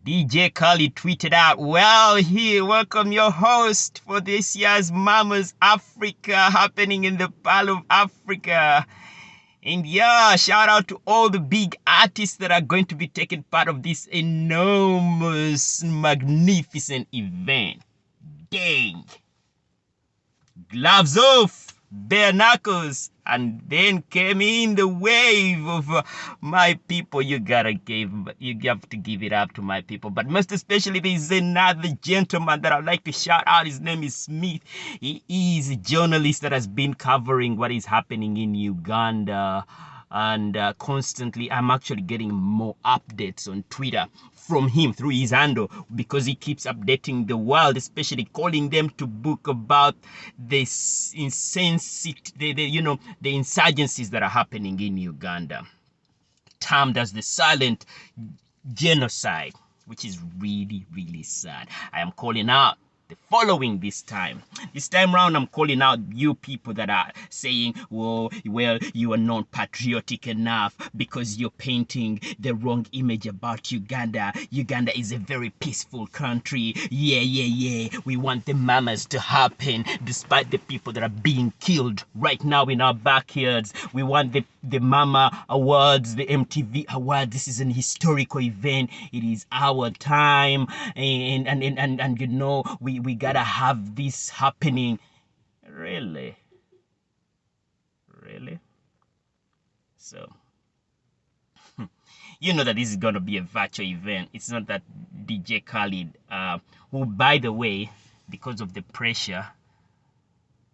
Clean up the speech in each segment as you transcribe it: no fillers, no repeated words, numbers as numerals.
DJ Khaled tweeted out, well, here, welcome your host for this year's Mama's Africa happening in the Pearl of Africa. And yeah, shout out to all the big artists that are going to be taking part of this enormous, magnificent event. Dang. Gloves off, bare knuckles, and then came in the wave of my people. You have to give it up to my people. But most especially, there's another gentleman that I'd like to shout out. His name is Smith. He is a journalist that has been covering what is happening in Uganda. And constantly, I'm actually getting more updates on Twitter from him through his handle, because he keeps updating the world, especially calling them to book about the insurgencies that are happening in Uganda, termed as the silent genocide, which is really, really sad. I am calling out the following this time round. I'm calling out you people that are saying, well, you are not patriotic enough because you're painting the wrong image about Uganda. Uganda is a very peaceful country. Yeah. We want the mamas to happen despite the people that are being killed right now in our backyards. We want the Mama Awards, the MTV Awards. This is an historical event. It is our time, and you know, we gotta have this happening. Really? So you know that this is going to be a virtual event. It's not that DJ Khaled, who, by the way, because of the pressure,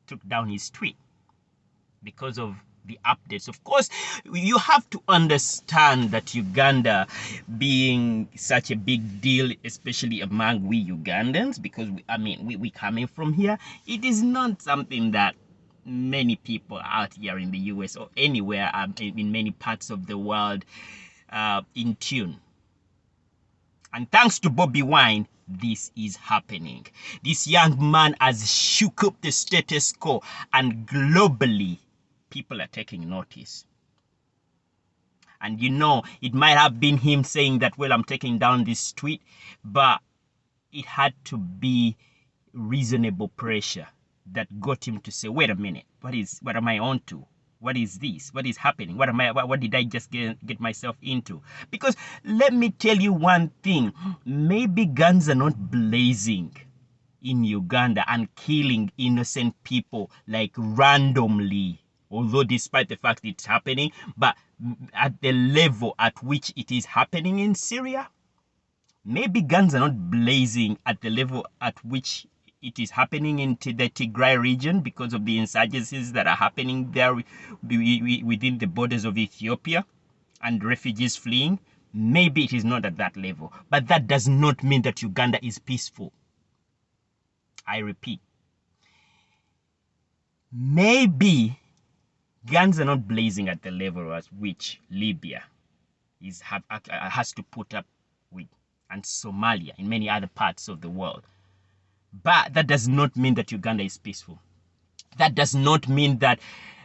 took down his tweet because of the updates. Of course, you have to understand that Uganda being such a big deal, especially among we Ugandans, because we coming from here, it is not something that many people out here in the US or anywhere in many parts of the world in tune. And thanks to Bobby Wine, this is happening. This young man has shook up the status quo, and globally people are taking notice. And you know, it might have been him saying that, well, I'm taking down this tweet, but it had to be reasonable pressure that got him to say, wait a minute, what am I on to? What is this? What is happening? What did I just get myself into? Because let me tell you one thing, maybe guns are not blazing in Uganda and killing innocent people like randomly, although despite the fact it's happening, but at the level at which it is happening in Syria, maybe guns are not blazing at the level at which it is happening in the Tigray region because of the insurgencies that are happening there within the borders of Ethiopia and refugees fleeing. Maybe it is not at that level, but that does not mean that Uganda is peaceful. I repeat, maybe guns are not blazing at the level at which Libya has to put up with, and Somalia, in many other parts of the world. But that does not mean that Uganda is peaceful. That does not mean that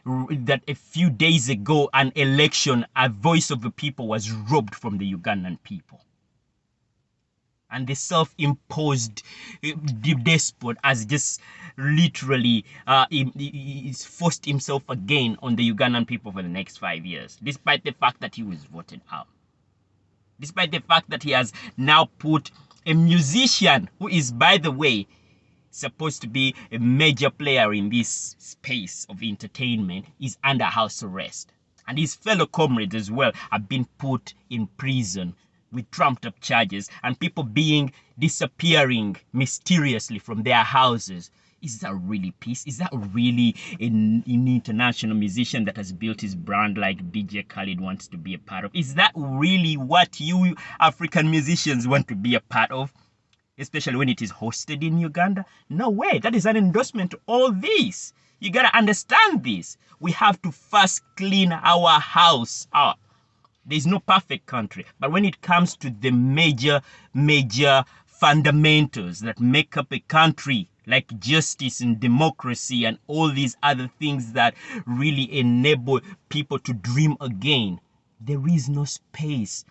a few days ago, an election, a voice of the people was robbed from the Ugandan people. And the self-imposed despot has just literally forced himself again on the Ugandan people for the next 5 years, despite the fact that he was voted out. Despite the fact that he has now put a musician who is, by the way, supposed to be a major player in this space of entertainment, is under house arrest. And his fellow comrades as well have been put in prison with trumped up charges, and people disappearing mysteriously from their houses. Is that really peace? Is that really an international musician that has built his brand like DJ Khaled wants to be a part of? Is that really what you African musicians want to be a part of? Especially when it is hosted in Uganda? No way. That is an endorsement to all this. You gotta understand this. We have to first clean our house up. There's no perfect country, but when it comes to the major fundamentals that make up a country, like justice and democracy and all these other things that really enable people to dream again, there is no space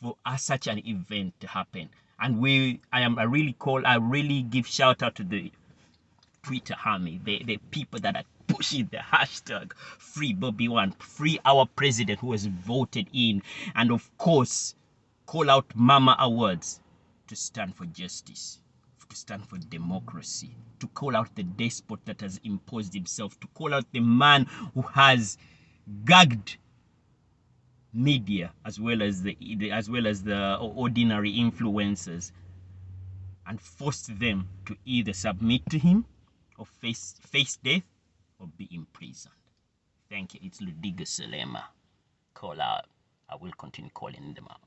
for such an event to happen. And I really give shout out to the Twitter army, the people that are pushing the hashtag free Bobby Wine, free our president who was voted in, and of course call out Mama Awards to stand for justice, to stand for democracy, to call out the despot that has imposed himself, to call out the man who has gagged media as well as the ordinary influencers and forced them to either submit to him or face death or be imprisoned. Thank you. It's Ludiga Selema. Call out. I will continue calling them out.